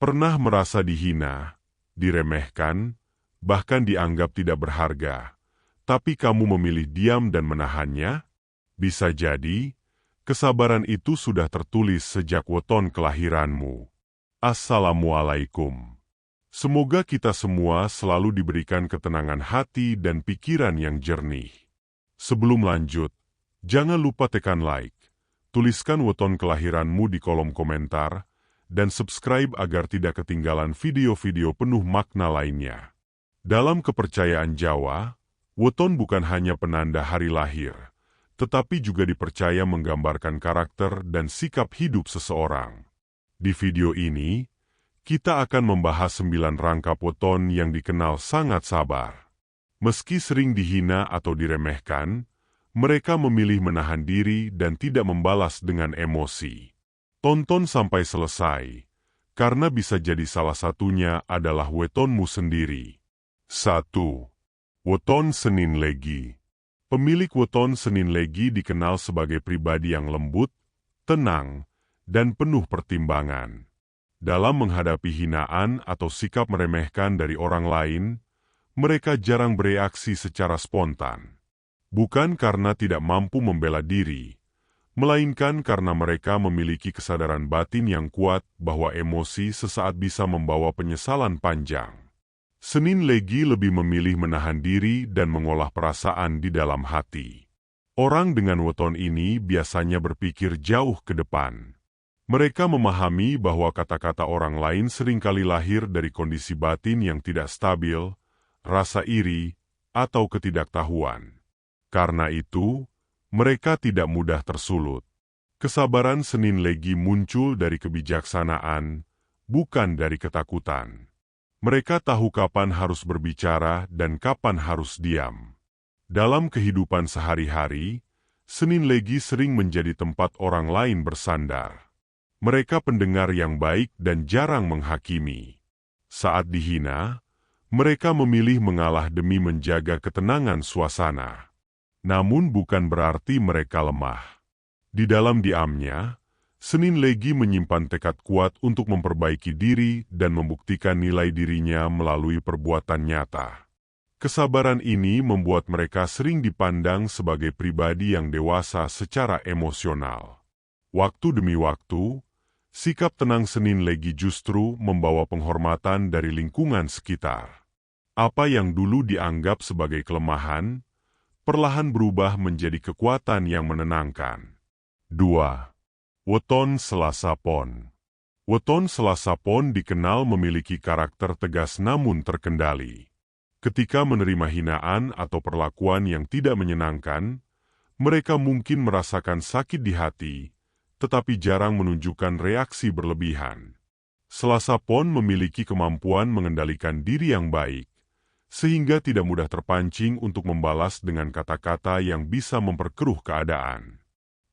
Pernah merasa dihina, diremehkan, bahkan dianggap tidak berharga, tapi kamu memilih diam dan menahannya? Bisa jadi, kesabaran itu sudah tertulis sejak weton kelahiranmu. Assalamualaikum. Semoga kita semua selalu diberikan ketenangan hati dan pikiran yang jernih. Sebelum lanjut, jangan lupa tekan like, tuliskan weton kelahiranmu di kolom komentar, dan subscribe agar tidak ketinggalan video-video penuh makna lainnya. Dalam kepercayaan Jawa, weton bukan hanya penanda hari lahir, tetapi juga dipercaya menggambarkan karakter dan sikap hidup seseorang. Di video ini, kita akan membahas 9 rangkap weton yang dikenal sangat sabar. Meski sering dihina atau diremehkan, mereka memilih menahan diri dan tidak membalas dengan emosi. Tonton sampai selesai, karena bisa jadi salah satunya adalah wetonmu sendiri. 1. Weton Senin Legi. Pemilik weton Senin Legi dikenal sebagai pribadi yang lembut, tenang, dan penuh pertimbangan. Dalam menghadapi hinaan atau sikap meremehkan dari orang lain, mereka jarang bereaksi secara spontan. Bukan karena tidak mampu membela diri, melainkan karena mereka memiliki kesadaran batin yang kuat bahwa emosi sesaat bisa membawa penyesalan panjang. Senin Legi lebih memilih menahan diri dan mengolah perasaan di dalam hati. Orang dengan weton ini biasanya berpikir jauh ke depan. Mereka memahami bahwa kata-kata orang lain seringkali lahir dari kondisi batin yang tidak stabil, rasa iri, atau ketidaktahuan. Karena itu, mereka tidak mudah tersulut. Kesabaran Senin Legi muncul dari kebijaksanaan, bukan dari ketakutan. Mereka tahu kapan harus berbicara dan kapan harus diam. Dalam kehidupan sehari-hari, Senin Legi sering menjadi tempat orang lain bersandar. Mereka pendengar yang baik dan jarang menghakimi. Saat dihina, mereka memilih mengalah demi menjaga ketenangan suasana. Namun bukan berarti mereka lemah. Di dalam diamnya, Senin Legi menyimpan tekad kuat untuk memperbaiki diri dan membuktikan nilai dirinya melalui perbuatan nyata. Kesabaran ini membuat mereka sering dipandang sebagai pribadi yang dewasa secara emosional. Waktu demi waktu, sikap tenang Senin Legi justru membawa penghormatan dari lingkungan sekitar. Apa yang dulu dianggap sebagai kelemahan, perlahan berubah menjadi kekuatan yang menenangkan. 2. Weton Selasa Pon. Weton Selasa Pon dikenal memiliki karakter tegas namun terkendali. Ketika menerima hinaan atau perlakuan yang tidak menyenangkan, mereka mungkin merasakan sakit di hati, tetapi jarang menunjukkan reaksi berlebihan. Selasa Pon memiliki kemampuan mengendalikan diri yang baik, sehingga tidak mudah terpancing untuk membalas dengan kata-kata yang bisa memperkeruh keadaan.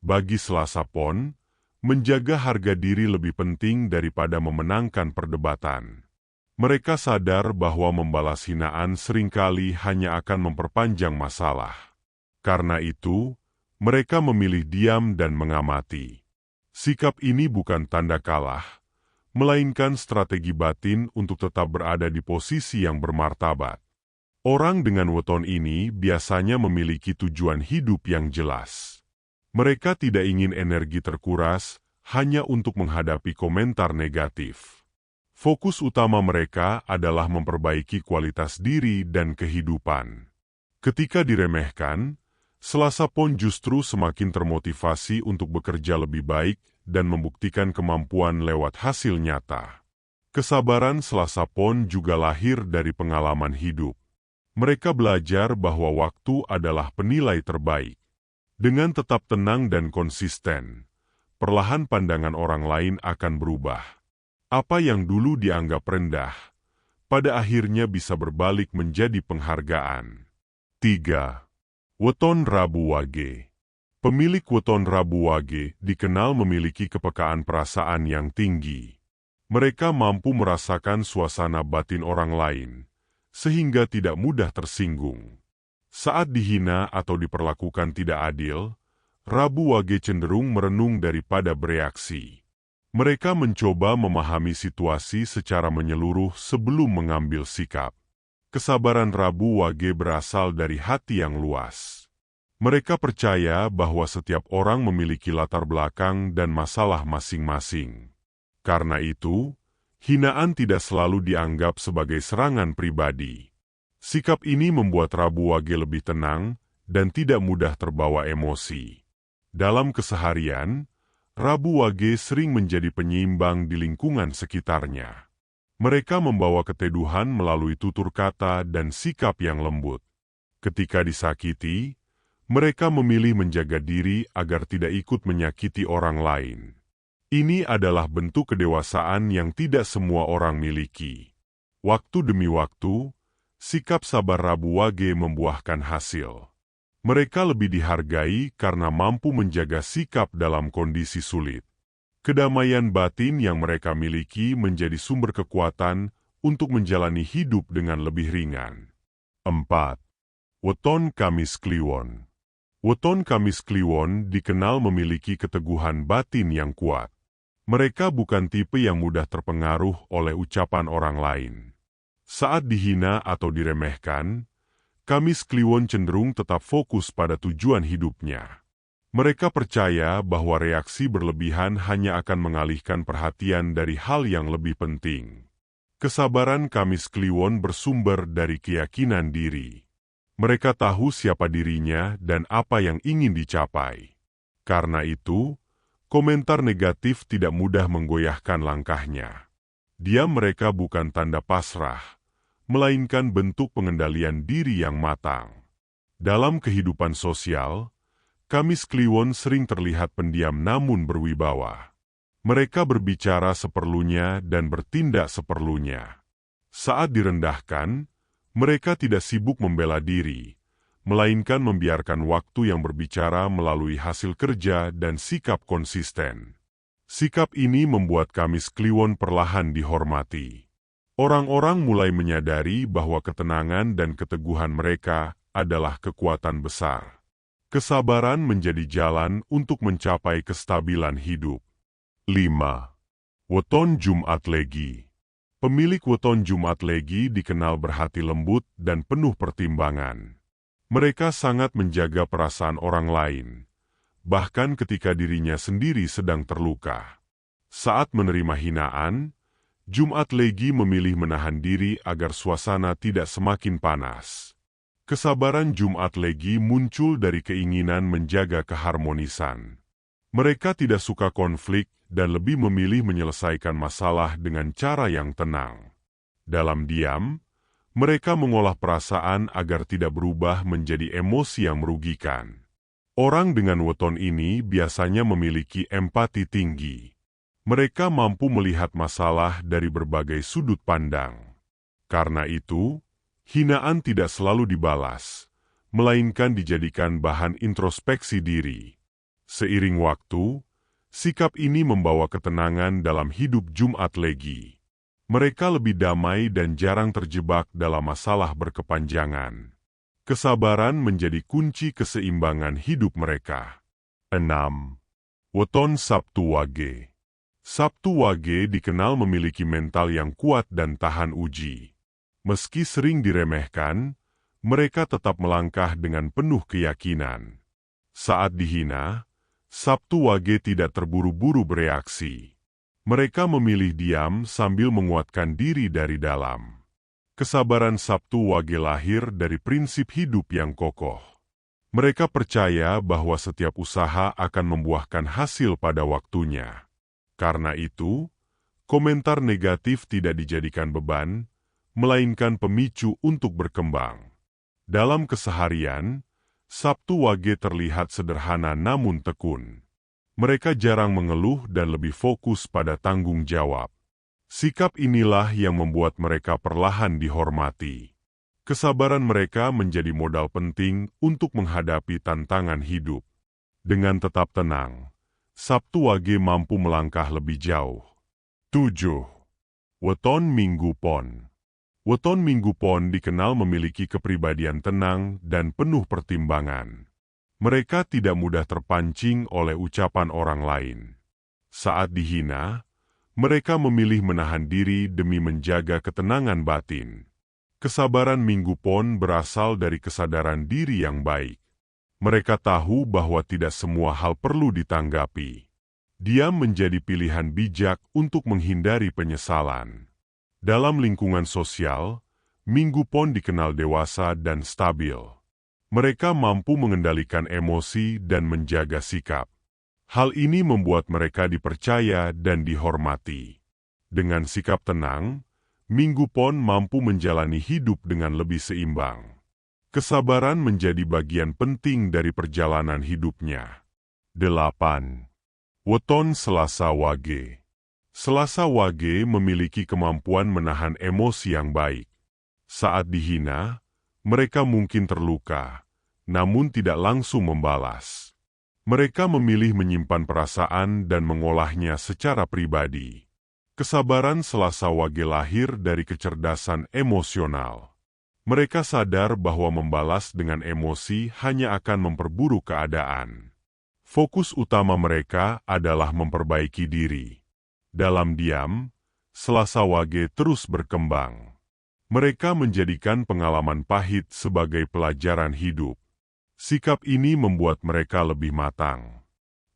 Bagi Selasa Pon, menjaga harga diri lebih penting daripada memenangkan perdebatan. Mereka sadar bahwa membalas hinaan seringkali hanya akan memperpanjang masalah. Karena itu, mereka memilih diam dan mengamati. Sikap ini bukan tanda kalah, melainkan strategi batin untuk tetap berada di posisi yang bermartabat. Orang dengan weton ini biasanya memiliki tujuan hidup yang jelas. Mereka tidak ingin energi terkuras hanya untuk menghadapi komentar negatif. Fokus utama mereka adalah memperbaiki kualitas diri dan kehidupan. Ketika diremehkan, Selasa Pon justru semakin termotivasi untuk bekerja lebih baik dan membuktikan kemampuan lewat hasil nyata. Kesabaran Selasa Pon juga lahir dari pengalaman hidup. Mereka belajar bahwa waktu adalah penilai terbaik. Dengan tetap tenang dan konsisten, perlahan pandangan orang lain akan berubah. Apa yang dulu dianggap rendah, pada akhirnya bisa berbalik menjadi penghargaan. 3. Weton Rabu Wage. Pemilik weton Rabu Wage dikenal memiliki kepekaan perasaan yang tinggi. Mereka mampu merasakan suasana batin orang lain, sehingga tidak mudah tersinggung. Saat dihina atau diperlakukan tidak adil, Rabu Wage cenderung merenung daripada bereaksi. Mereka mencoba memahami situasi secara menyeluruh sebelum mengambil sikap. Kesabaran Rabu Wage berasal dari hati yang luas. Mereka percaya bahwa setiap orang memiliki latar belakang dan masalah masing-masing. Karena itu, hinaan tidak selalu dianggap sebagai serangan pribadi. Sikap ini membuat Rabu Wage lebih tenang dan tidak mudah terbawa emosi. Dalam keseharian, Rabu Wage sering menjadi penyeimbang di lingkungan sekitarnya. Mereka membawa keteduhan melalui tutur kata dan sikap yang lembut. Ketika disakiti, mereka memilih menjaga diri agar tidak ikut menyakiti orang lain. Ini adalah bentuk kedewasaan yang tidak semua orang miliki. Waktu demi waktu, sikap sabar Rabu Wage membuahkan hasil. Mereka lebih dihargai karena mampu menjaga sikap dalam kondisi sulit. Kedamaian batin yang mereka miliki menjadi sumber kekuatan untuk menjalani hidup dengan lebih ringan. 4. Weton Kamis Kliwon. Weton Kamis Kliwon dikenal memiliki keteguhan batin yang kuat. Mereka bukan tipe yang mudah terpengaruh oleh ucapan orang lain. Saat dihina atau diremehkan, Kamis Kliwon cenderung tetap fokus pada tujuan hidupnya. Mereka percaya bahwa reaksi berlebihan hanya akan mengalihkan perhatian dari hal yang lebih penting. Kesabaran Kamis Kliwon bersumber dari keyakinan diri. Mereka tahu siapa dirinya dan apa yang ingin dicapai. Karena itu, komentar negatif tidak mudah menggoyahkan langkahnya. Diam mereka bukan tanda pasrah, melainkan bentuk pengendalian diri yang matang. Dalam kehidupan sosial, Kamis Kliwon sering terlihat pendiam namun berwibawa. Mereka berbicara seperlunya dan bertindak seperlunya. Saat direndahkan, mereka tidak sibuk membela diri, melainkan membiarkan waktu yang berbicara melalui hasil kerja dan sikap konsisten. Sikap ini membuat Kamis Kliwon perlahan dihormati. Orang-orang mulai menyadari bahwa ketenangan dan keteguhan mereka adalah kekuatan besar. Kesabaran menjadi jalan untuk mencapai kestabilan hidup. 5. Weton Jumat Legi. Pemilik weton Jumat Legi dikenal berhati lembut dan penuh pertimbangan. Mereka sangat menjaga perasaan orang lain, bahkan ketika dirinya sendiri sedang terluka. Saat menerima hinaan, Jumat Legi memilih menahan diri agar suasana tidak semakin panas. Kesabaran Jumat Legi muncul dari keinginan menjaga keharmonisan. Mereka tidak suka konflik dan lebih memilih menyelesaikan masalah dengan cara yang tenang. Dalam diam, mereka mengolah perasaan agar tidak berubah menjadi emosi yang merugikan. Orang dengan weton ini biasanya memiliki empati tinggi. Mereka mampu melihat masalah dari berbagai sudut pandang. Karena itu, hinaan tidak selalu dibalas, melainkan dijadikan bahan introspeksi diri. Seiring waktu, sikap ini membawa ketenangan dalam hidup Jumat Legi. Mereka lebih damai dan jarang terjebak dalam masalah berkepanjangan. Kesabaran menjadi kunci keseimbangan hidup mereka. 6. Weton Sabtu Wage. Sabtu Wage dikenal memiliki mental yang kuat dan tahan uji. Meski sering diremehkan, mereka tetap melangkah dengan penuh keyakinan. Saat dihina, Sabtu Wage tidak terburu-buru bereaksi. Mereka memilih diam sambil menguatkan diri dari dalam. Kesabaran Sabtu Wage lahir dari prinsip hidup yang kokoh. Mereka percaya bahwa setiap usaha akan membuahkan hasil pada waktunya. Karena itu, komentar negatif tidak dijadikan beban, melainkan pemicu untuk berkembang. Dalam keseharian, Sabtu Wage terlihat sederhana namun tekun. Mereka jarang mengeluh dan lebih fokus pada tanggung jawab. Sikap inilah yang membuat mereka perlahan dihormati. Kesabaran mereka menjadi modal penting untuk menghadapi tantangan hidup. Dengan tetap tenang, Sabtu Wage mampu melangkah lebih jauh. 7. Weton Minggu Pon. Weton Minggu Pon dikenal memiliki kepribadian tenang dan penuh pertimbangan. Mereka tidak mudah terpancing oleh ucapan orang lain. Saat dihina, Mereka memilih menahan diri demi menjaga ketenangan batin. Kesabaran Minggu Pon berasal dari kesadaran diri yang baik. Mereka tahu bahwa tidak semua hal perlu ditanggapi. Diam menjadi pilihan bijak untuk menghindari penyesalan. Dalam lingkungan sosial, Minggu Pon dikenal dewasa dan stabil. Mereka mampu mengendalikan emosi dan menjaga sikap. Hal ini membuat mereka dipercaya dan dihormati. Dengan sikap tenang, Minggu Pon mampu menjalani hidup dengan lebih seimbang. Kesabaran menjadi bagian penting dari perjalanan hidupnya. 8. Weton Selasa Wage. Selasa Wage memiliki kemampuan menahan emosi yang baik. Saat dihina, mereka mungkin terluka, namun tidak langsung membalas. Mereka memilih menyimpan perasaan dan mengolahnya secara pribadi. Kesabaran Selasa Wage lahir dari kecerdasan emosional. Mereka sadar bahwa membalas dengan emosi hanya akan memperburuk keadaan. Fokus utama mereka adalah memperbaiki diri. Dalam diam, Selasa Wage terus berkembang. Mereka menjadikan pengalaman pahit sebagai pelajaran hidup. Sikap ini membuat mereka lebih matang.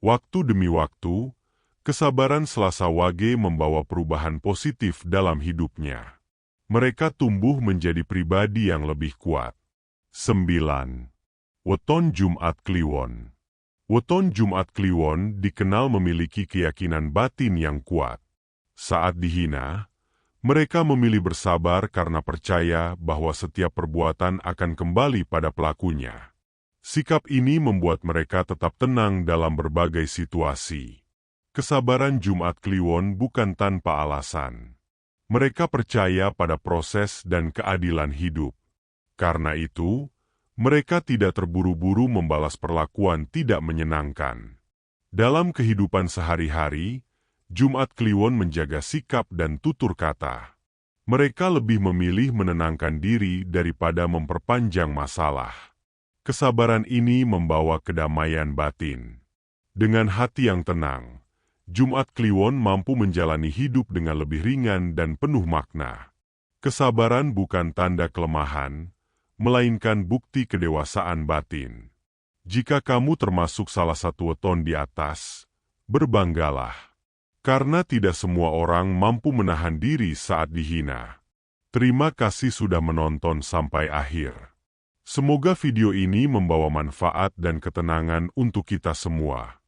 Waktu demi waktu, kesabaran Selasa Wage membawa perubahan positif dalam hidupnya. Mereka tumbuh menjadi pribadi yang lebih kuat. 9. Weton Jumat Kliwon. Weton Jumat Kliwon dikenal memiliki keyakinan batin yang kuat. Saat dihina, mereka memilih bersabar karena percaya bahwa setiap perbuatan akan kembali pada pelakunya. Sikap ini membuat mereka tetap tenang dalam berbagai situasi. Kesabaran Jumat Kliwon bukan tanpa alasan. Mereka percaya pada proses dan keadilan hidup. Karena itu, mereka tidak terburu-buru membalas perlakuan tidak menyenangkan. Dalam kehidupan sehari-hari, Jumat Kliwon menjaga sikap dan tutur kata. Mereka lebih memilih menenangkan diri daripada memperpanjang masalah. Kesabaran ini membawa kedamaian batin. Dengan hati yang tenang, Jumat Kliwon mampu menjalani hidup dengan lebih ringan dan penuh makna. Kesabaran bukan tanda kelemahan, melainkan bukti kedewasaan batin. Jika kamu termasuk salah satu weton di atas, berbanggalah. Karena tidak semua orang mampu menahan diri saat dihina. Terima kasih sudah menonton sampai akhir. Semoga video ini membawa manfaat dan ketenangan untuk kita semua.